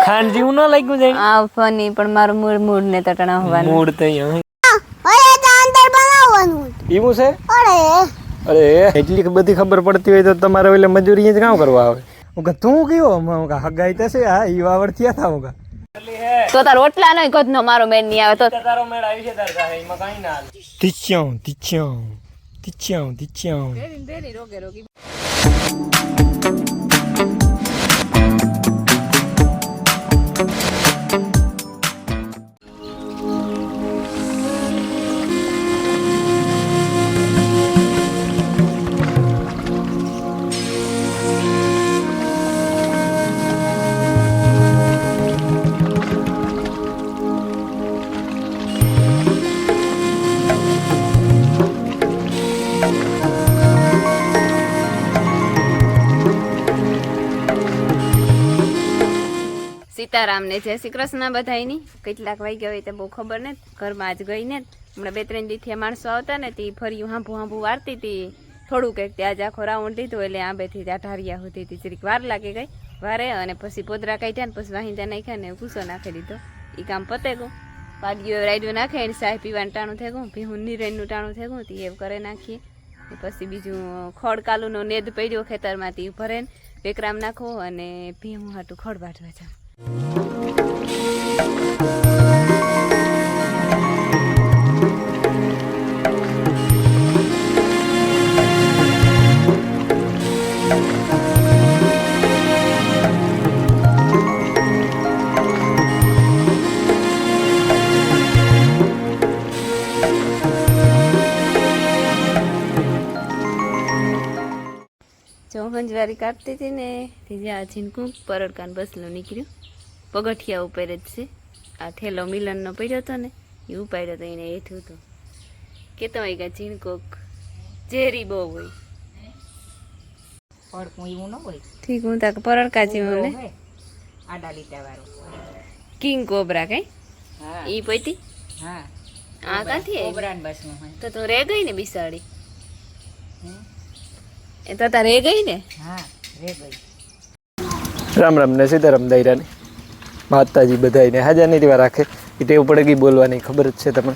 ખાનજી હું ન લાગ્યું જાય આ ફની પણ મારું મૂડ ને તટણા હોવાનું મૂડ તો અહીં અરે તો અંદર બનાવવાનું એવું છે અરે અરે એટલી બધી ખબર પડતી હોય તો તમારે એટલે મજૂરી જ કામ કરવા આવે હું કે તું કયો હું કે હગાઈ થશે હા ઈ વાવડ થયા થા હું તો તાર ઓટલા નહીં કદનો મારો મેળ નહીં આવે તો તારો મેળ આવી છે તાર સાથે એમાં કાઈ ના હાલે તીચ્યાઉં રોગે રોગી સીતારામને જય શ્રી કૃષ્ણ બધાયની કેટલાક વાગ્યા હોય તો બહુ ખબર ને ઘરમાં આજ ગઈ ને હમણાં 2-3 દીથી માણસો આવતા ને તે ફર્યું હાંભું વારતી હતી થોડું કંઈક ત્યાં જ આખો રાઉન્ડ લીધો એટલે આંબેથી ત્યાં ઢારિયા સુધી હતી જરીક વાર લાગી ગઈ વારે અને પછી પોદરા કાઢ્યા ને પછી વાહિંદા નાખ્યા ને ભૂસો નાખી દીધો એ કામ પતે ગયું પાડીઓ રાયડું નાખે ને ચાય પીવાનું ટાણું થઈ ગયું ભીહું નીરેનનું ટાણું થઈ ગયું તે એવું કરે નાખીએ પછી બીજું ખડ કાલુનો નેદ પડ્યો ખેતરમાંથી ભરે વેકરામ નાખો અને ભીહું હાટું ખડ વાટવા જાવ ચોહંજવારી કાઢતી હતી ને તે જ્યાં ઝીણકું પરડકાન બસલું નીકળ્યું પગથિયા ઉપર જ છે આ થેલો મિલનનો પડ્યો હતો ને એ ઉપાડ્યો હતો એને હેઠું તો કેતો હોય કે ઝીણકોક ઝેરી બહુ હોય પડકું એવું ન હોય ઠીક હું તાક પરડકા જેવું ને આડા લીટા વાળું કિંગ કોબરા કઈ હા ઈ પૈતી હા આ કાંથી આવી? કોબરાન બસનું હોય તો તું રે ગઈ ને બિસાડી એ તો તાર રે ગઈ ને હા રે ગઈ રામ રામ ને સીતારામ દાયરાની માતાજી બધાને હાજર નહીં રાખે એ ટેવ પડે ગઈ બોલવાની ખબર જ છે તમને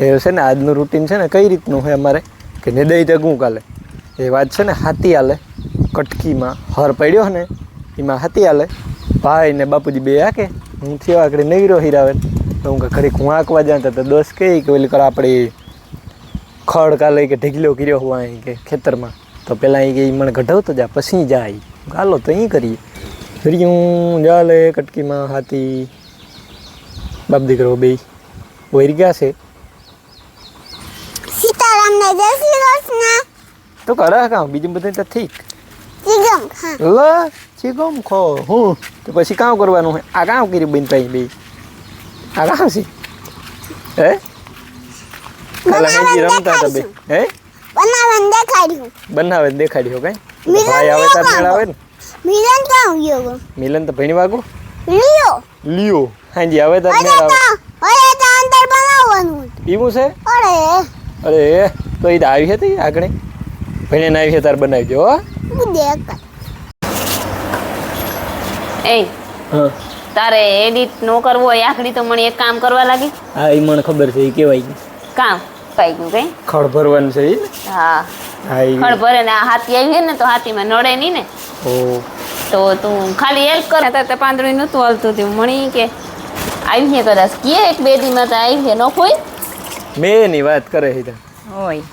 એ છે ને આજનું રૂટીન છે ને કઈ રીતનું હોય અમારે કે નિદય તગું કાલે એ વાત છે ને હાથી હાલે કટકીમાં હર પડ્યો ને એમાં હાથી હાલે ભાઈ ને બાપુજી બે હાકે હું થયો આકડે નવીરો હીરાવે તો હું ઘડીક હું આંકવા જાતા તો દોસ્ત કહે કે ઓલી કર આપણે ખડ કાલે કે ઢીકલો કર્યો હોય કે ખેતરમાં તો પહેલાં એ કે મને ગઢાવતો જા પછી જાય ગાલો તો અહીં કરીએ હરિયું જાલે કટકીમાં હાથી બાપ દીકરો બે વૈર ગયા છે સીતારામ ને જય શ્રી કૃષ્ણ તો કરા કામ બીજું બધું તો ઠીક ચીગમ ખા લ ચીગમ ખો હું તો પછી કામ કરવાનું હોય આ કામ કરી બેન ભાઈ બે આ કામ છે હે કલા રમતા હતા બે હે બનાવે દેખાડ્યું કઈ ભાઈ આવે તાર મેળ આવે ને મિલન ક્યાં ગયો મિલન તો ભણી વાગો લિયો હાજી આવે તાર મેળ આવે અરે તો અંદર બનાવવાનું એવું છે અરે તો એ આવી હતી આગળ ભણીને આવી છે તાર બનાવજો હો દેખ એ હા તારે એડિટ નો કરવો હોય આખડી તો મને એક કામ કરવા લાગી હા એ મને ખબર છે એ કેવાય કામ પાઈ ગયું કઈ ખડ ભરવાનું છે ઈ ને હા હા ઈ ખડ ભરે ને આ હાથી આવી ને તો હાથીમાં નડે નહીં ને ઓ તો તું ખાલી હેલ્પ કર તો પાંદડું નહોતું હાલતું હતું મણી કે આવી છે કદાચ કે એક બે દીમાં તો આવી છે ન કોઈ મેની વાત કરે છે હોય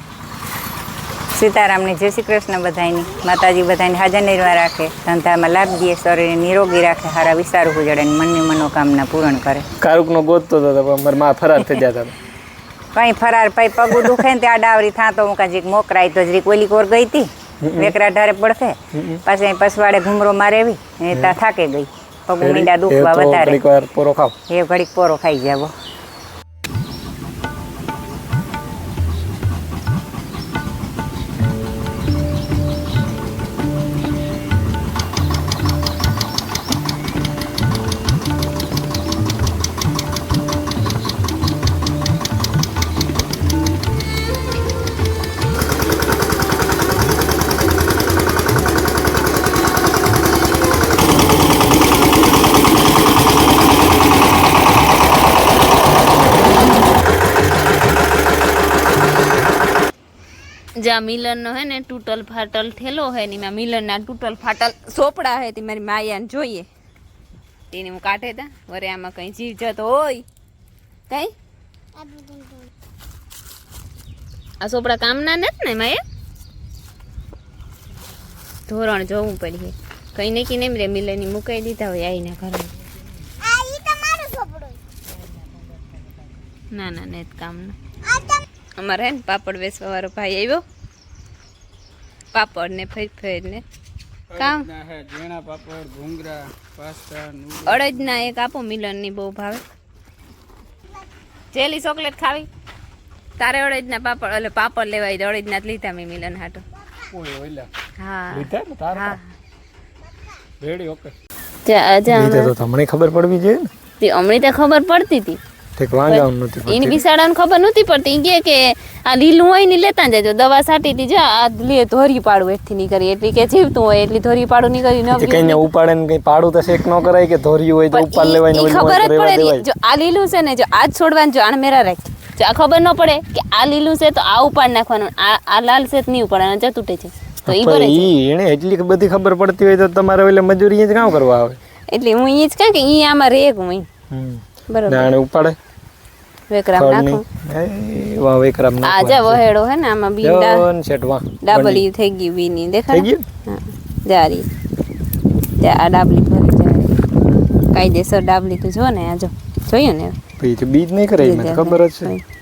સીતારામને જય શ્રી કૃષ્ણ બધાયની માતાજી બધાને હાજર નિર્વા રાખે ધંધામાં લાભ દે શરીરને નિરોગી રાખે સારા વિચારો ગુજાડે ને મનની મનોકામના પૂર્ણ કરે કારુકનો ગોતતો હતો પણ મારા માં ફરાર થઈ જતા હતા કઈ ફરાર ભાઈ પગું દુખે ને ત્યાં ડાવરી થાતો હું કાંઈક મોકરાઈ તો જરીક ઓલી કોર ગઈ હતી વેકરા ઢારે પડખે પાછી પસવાડે ઘૂમરો મારે એવી એ ત્યાં થાકે ગઈ પગું મીંડા દુખવા વધારે પોરો ખાવ એ ઘડીક પોરો ખાઈ જાવ જ્યાં મિલનનો હે ને તૂટલ ફાટલ ઠેલો હે ને એમાં મિલનના તૂટલ ફાટલ સોપડા હે તે મારી માયાને જોઈએ તેને હું કાઢે તા વરે આમાં કઈ જીવ જતો હોય કઈ આ સોપડા કામના નથી ને માયા ધોરણ જોવું પડીએ કઈ ને કી નેમ રે મિલનની મુકાઈ દીધા હોય આઈને ઘરે આ ઈ તમારો છોકરો ના ના ને કામના અમારે હે ને પાપડ વેચવા વાળો ભાઈ આવ્યો પાપડ ને ફેર ને કામ ઝીણા પાપડ ભૂંગરા પાસ્તા અડદના એક આપો મિલનની બહુ ભાવે જેલી ચોકલેટ ખાવી તારે અડદના પાપડ એટલે પાપડ લેવાય તો અડદના જ લીધા મેં મિલન હાટો હા હા રેડી ઓકે તો તમને ખબર પડવી જોઈએ ને તે હમણાં તો ખબર પડતી હતી ઠીક વાંગાવાનું નથી એની બિસાડાને ખબર નહોતી પડતી ઈ કે આ લીલું હોય ને લેતા જજો દવા છાંટી હતી જા આ લે ધોરી પાડું એથી નહીં કરી એટલી કે જીવતું હોય એટલી ધોરી પાડું નહીં કરી કે કઈને ઉપાડે ને કઈ પાડું તો શેક ન કરાય કે ધોરી હોય તો ઉપાડ લેવાય ને ખબર જ પડે જો આ લીલું છે ને જો આજ છોડવાનું જો આને મેરા રાખ જો આ ખબર ન પડે કે આ લીલું છે તો આ ઉપાડ નાખવાનું આ લાલ છે તો નહીં ઉપાડવાનું જ તૂટે છે તો ઈ બરે ઈ એને એટલી બધી ખબર પડતી હોય તો તમારે એટલે મજૂરી જ કામ કરવા આવે એટલે હું ઈ જ કહું કે ઈ આમાં રે હું બરોબર નાણે ઉપાડે વેકરામ નાખું વાહ વેકરામ નાખો આ જા વહેડો હે ને આમાં બીંડા જવન સેટવા ડાબલી થઈ ગઈ બીની દેખાય થઈ ગયું હા જારી જા આ ડાબલી ભરી જાય કાયદેસર ડાબલી તો જો ને આ જો જોયું ને પછી તો બીજ નહીં કરાય મને ખબર જ છે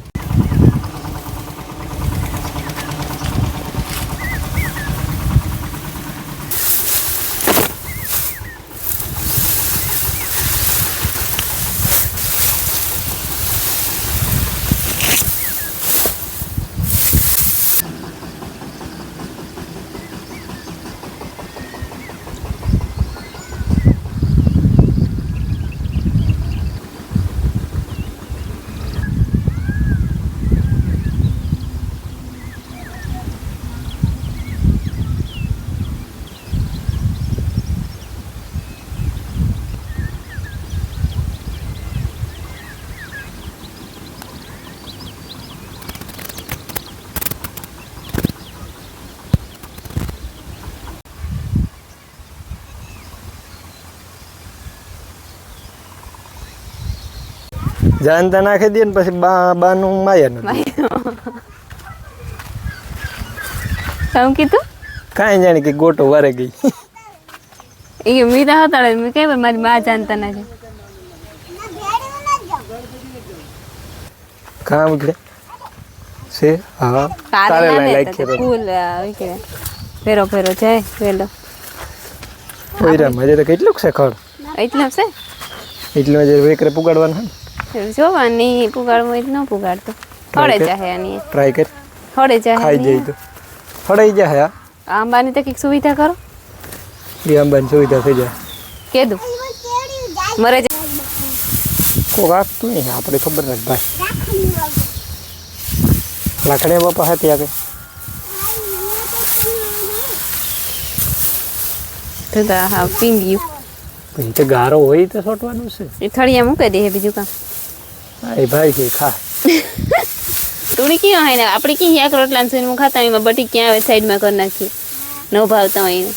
જાનતા નાખી દે ને પછી બાનું માયા નથી શું કીધું કાંઈ જાણે કે ગોટો વારે ગઈ એ મીરા હતા મેં કઈ મારી માં જાણતા ના છે કામ કે છે હા તારે લાઈક છે ફૂલ ફેરો ફેરો જાય વેલો ઓયરા મજે તો કેટલું છે ખડ એટલું છે એટલું જે વેકરે પુગાડવાનું જોવાની પુગાડવું હોય ન પુગાડતો હળે ચાહે આની ટ્રાય કર હળે ચાહે ખાઈ જઈ તો હળાઈ જાય આંબાની તો કંઈક સુવિધા કરો એ અંબાની સુવિધા થઈ જાય કીધું મરે કોક આપતું નહીં આપણે ખબર નથી ભાઈ લાકડીયા બાપા હતી આગળ તો હા પીંગ્યું પછી તો ગારો હોય તો સોટવાનું છે એ થળિયા મૂકી દે બીજું કામ હા એ ભાઈ કે ખા તુણી ક્યાં હોય ને આપણે ક્યાં એક રોટલા ને ખાતા એમાં બટી ક્યાં આવે સાઈડમાં કરી નાખીએ ન ભાવતા હોય એને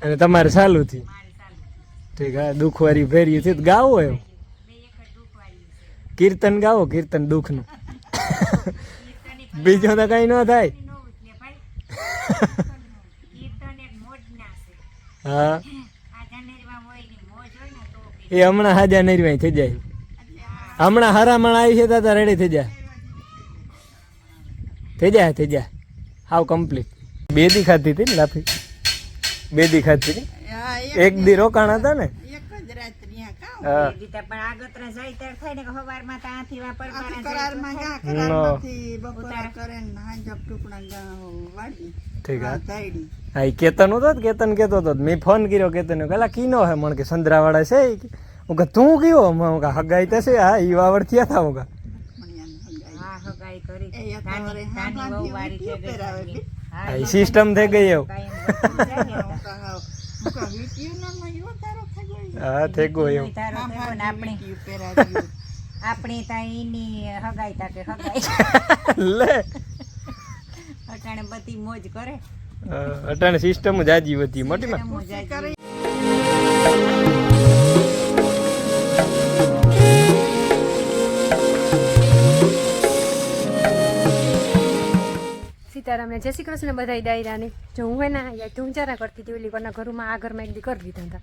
અને તમારે ચાલુ થી ઠીક હા દુઃખવારી ફેર્યું છે તો ગાવો એમ કીર્તન ગાવો કીર્તન દુઃખનું બીજું તો કઈ ન થાય હા એ હમણાં હાજા નરવાઈ થઈ જાય હમણાં હરામણ આવી છે તો રેડી થઈ જાય હાવ કમ્પ્લીટ બે દી ખાધી હતી ને લાફી બે દી ખાધી હતી એક દી રોકાણ હતા ને હા ઠીક હા એ કેતન હતો કેતન કેતો હતો મેં ફોન કર્યો કેતન પેલા કીનો હે મને કે સંદ્રાવાળા છે હું કે તું કયો હું કે હગાઈ તો છે હા ઈ વાવડ થયા હતા હું કે સિસ્ટમ થઈ ગઈ એવું હા થેગો એમ તારો થેગો ને આપણી ત્યાં એની હગાઈ તા કે હગાઈ લે અટાણે બધી મોજ કરે અટાણે સિસ્ટમ જ આજી વધી મોટી માં મોજ આજી. સીતારામને જય શ્રી કૃષ્ણ બધાય ડાયરાને. જો હું હે ને યાર તું વિચારા કરતી હતી ઓલી કોના ઘરમાં આ ઘરમાં એક દી કરી દીધા હતા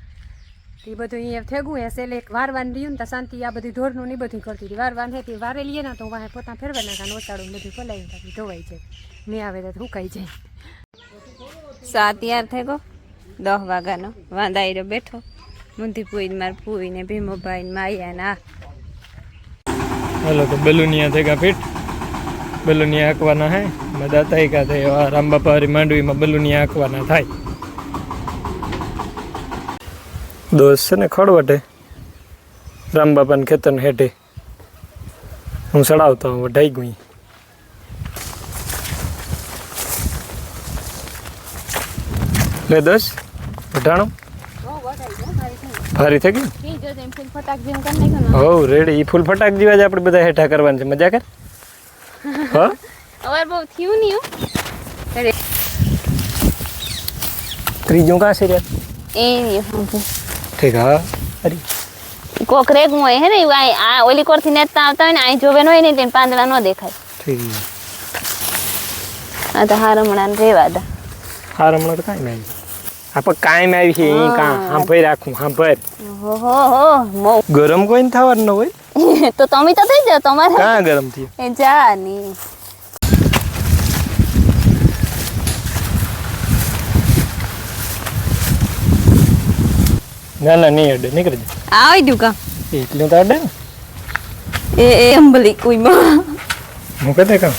એ બધું અહીંયા થેગું હે સેલે એક વારવાન રહ્યું ને તો શાંતિ આ બધી ઢોરનું ને બધું કરતી હતી વારવાન હે તે વારે લઈએ ને તો વાહે પોતા ફેરવા નાખા ઓસાડું બધું ફલાવી નાખી ધોવાઈ જાય નહીં આવે તો હુકાઈ જાય. 7 તૈયાર થઈ ગયો 10 વાગ્યાનો વાંધાઈ બેઠો મુંધી પૂઈ માર પૂઈ ને ભીમોભાઈ ને માયા ને આ हेलो तो बेलुनिया थे का फिट बेलुनिया आंकवाना है मैं दाता ही का थे राम बापा हरी मांडवी में बेलुनिया आंकवाना था दोस्त से ने खड़वटे राम बापा ने खेतर ने हेठे हूँ सड़ावता हूँ वढाई गई ले दस वठाणो भारी थे गई हो रेडी फूल फटाक जीवा આપણે બધા હેઠા કરવાનું છે મજા કર હા અવાર બહુ થયું નહીં હો ત્રીજું કા છે રે એ ઠીક હા અરે કોક રેગું હોય હે ને આ ઓલી કોરથી નેતા આવતા હોય ને આ જોવે ન હોય ને તેને પાંદડા ન દેખાય ઠીક આ તો હારમણા ને રેવા દા હારમણા તો કાઈ નહીં આપણે કાયમ આવી છે અહીં કા હાંભઈ રાખું હાંભર હો મો ગરમ કોઈ ન થવાનું ન હોય તો તમે તો થઈ જાવ તમારે કા ગરમ થયું એ જા ની ના ના નહીં અડે નીકળી જા આવી દઉં કા એટલું તો અડે ને એ અંબલી કુઈમાં હું કહેતે કાં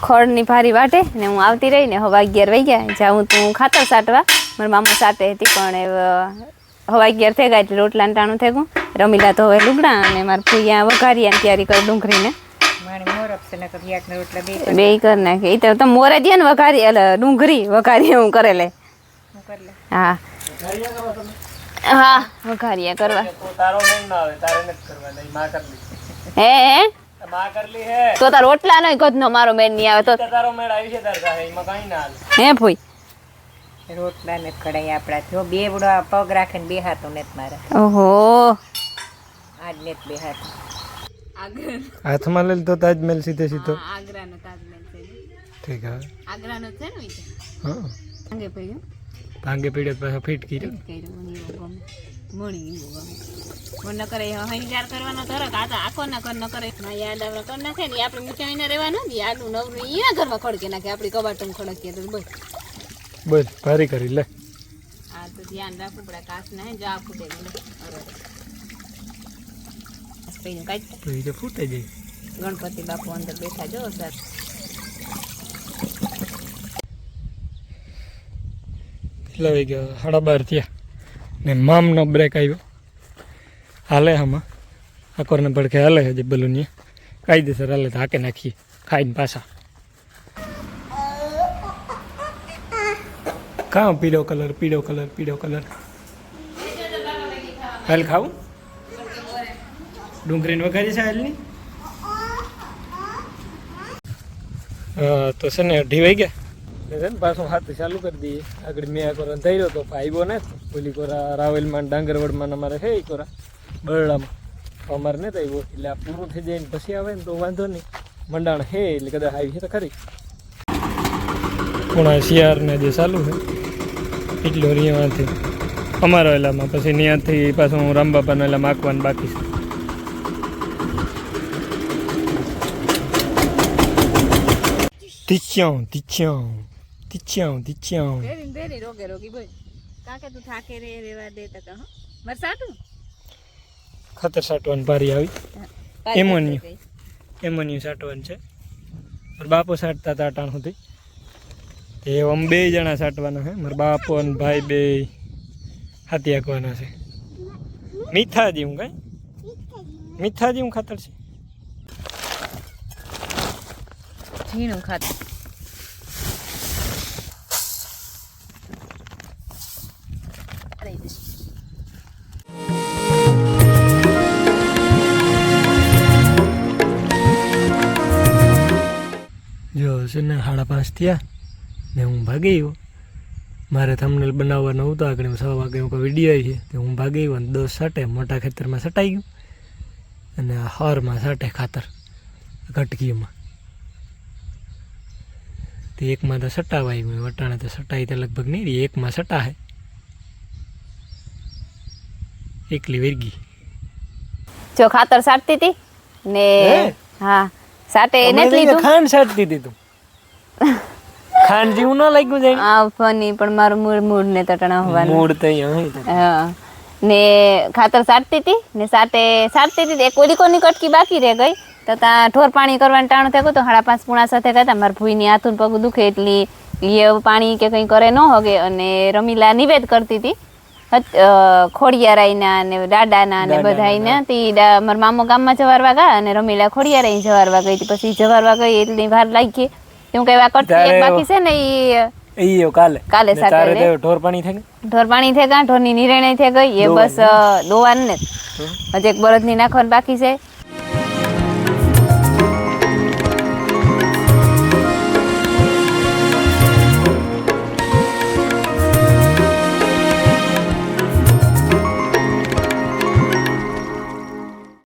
ખડની ભારી વાટે ને હું આવતી રહી ને હવા 11 વાગ્યા જાઉં તું ખાતર સાટવા મારા મામા સાટે હતી પણ હવા 11 થઈ ગયા એટલે રોટલા ટાણું થઈ ગયું રમીલા તો હવે લુગડા અને મારા ફૂયા વઘારિયાની તૈયારી કરી ડુંગળીને મારે મોરપ છે ને કદી એક રોટલા બે બે કરી નાખે એ તો તમે મોરે દે ને વઘારી એટલે ડુંગળી વઘારી હું કરે લે કર લે હા હા વઘારિયા કરવા તારો નહીં ના આવે તારે નથી કરવા નહીં માં કરી હે માં કરલી હે તો તાર રોટલા નો ગધનો મારો બેન નહીં આવે તો તારો મેળ આવી છે તાર સાથે એમાં કાઈ ના હાલે હે ફૂઈ રોટલા ને કડાઈ આપડા જો બે બડો પગ રાખીને બે હાથો નેત મારે ઓહો આજ નેત બે હાથ હાથમાં લઈ તો તાજમહેલ સીધે સીધો આગ્રાનો તાજમહેલ છે ઠીક હા આગ્રાનો છે ને હા અંગે પડ્યું ભાંગે પીડે પાછા ફિટ કર્યો કર્યું મને એવું ગમે મળી એવું ગમે ન કરે હણીકાર કરવાનો તરક આ તો આખો ના કર ન કરે યાદ આવે કર નાખે ને આપણે મીઠાઈને રહેવાનું નથી આલુ નવરું એના ઘરમાં ખડકે નાખે આપણી કબાટમ ખડકીએ તો બસ બસ ભારી કરી લે આ તો ધ્યાન રાખવું પડે કાચ ના જા ફૂટે લે પૈનું કાઢ તો એ તો ફૂટે જાય ગણપતિ બાપુ અંદર બેઠા જો સર કેટલા વાગ્યા 12:30 થયા ને મામનો બ્રેક આવ્યો હાલે આમાં આકોરને પડખે હાલે છે જે બલૂનિયા કાયદેસર હાલે તો હાકે નાખીએ ખાઈને પાછા કાં પીળો કલર હાલ ખાવું ડુંગળીને વઘારી છે હાલની તો છે ને 2:30 વાગ્યા છે ને પાછું હાથ ચાલુ કરી દઈએ આગળ મેં આ કોરા થઈ રહ્યો તો આવ્યો ને ઓલી કોરા રાવેલમાં ડાંગરવડમાં અમારે છે એ કોરા બરડામાં તો અમારે નથી આવ્યો એટલે આ પૂરું થઈ જાય ને પછી આવે ને તો વાંધો નહીં મંડાણ હે એટલે કદાચ આવી છે તો ખરી પૂણા શિયાળને જે ચાલુ છે એટલો અહીંયાથી અમારો એલામાં પછી ત્યાંથી પાછું હું રામબાપાનો એલામાં આંકવાનું બાકી છે તીચ્યાઉં બેરી રોગે રોગી બોલ કાકે તું થાકે રે રેવા દે તો કહો મર સાટું ખાતર સાટવાની ભારી આવી એમોન્યુ સાટવાનું છે મારા બાપો સાટતા હતા અટાણ સુધી તે આમ 2 જણા સાટવાના છે મારા બાપો અને ભાઈ 2 હાથી હાંકવાના છે મીઠા જેવું ખાતર છે ઝીણું ખાતર જો છે ને 5:30 થયા ને હું ભાગી ગયો. મારે થંબનેલ બનાવવાનો હતો આગળ 6 વાગે હું કોઈ વિડીયો આવી છે તો હું ભાગી ગયો અને 10 સાટે મોટા ખેતરમાં સટાઈ ગયું અને આ હારમાં સાટે ખાતર કટકીમાં તે એકમાં તો સટાવાઈ ગયું વટાણે તો સટાઈ તો લગભગ નહીં રહી એકમાં સટા હે એકલી વેરગી જો ખાતર સાટતી હતી ને હા સાટે એને જ લીધું ખાંડ સાટતી હતી તું ખાંડ જેવું ન લાગ્યું જાય આ ફની પણ મારું મૂડ ને તટણા હોવાનું મૂડ તો અહીંયા હા ને ખાતર સાટતી હતી ને સાટતી હતી એક ઓલી કોની કટકી બાકી રહી ગઈ તો ત્યાં ઢોર પાણી કરવાનું ટાણું થયું તો 5:30 પૂણા સાથે ગયા મારા ભૂઈની હાથું પગ દુખે એટલી એ પાણી કે કંઈ કરે ન હોગે અને રમીલા નિવેદ કરતી હતી ખોડિયારાઈના ને દાદાના ને બધાયના તી મારા મામો ગામમાં જવારવા ગયા અને રમીલા ખોડિયારાઈ જવારવા ગઈ હતી પછી જવારવા ગઈ એટલી વાર લાગી હું કઈ કટકી એક બાકી છે ને ઈ કાલે સાથે ઢોર પાણી થઈ ઢોર પાણી થઈ ગયા ઢોરની નિર્ણય થઈ ગઈ એ બસ દોવાન ને હજી એક બળદની નાખવાનું બાકી છે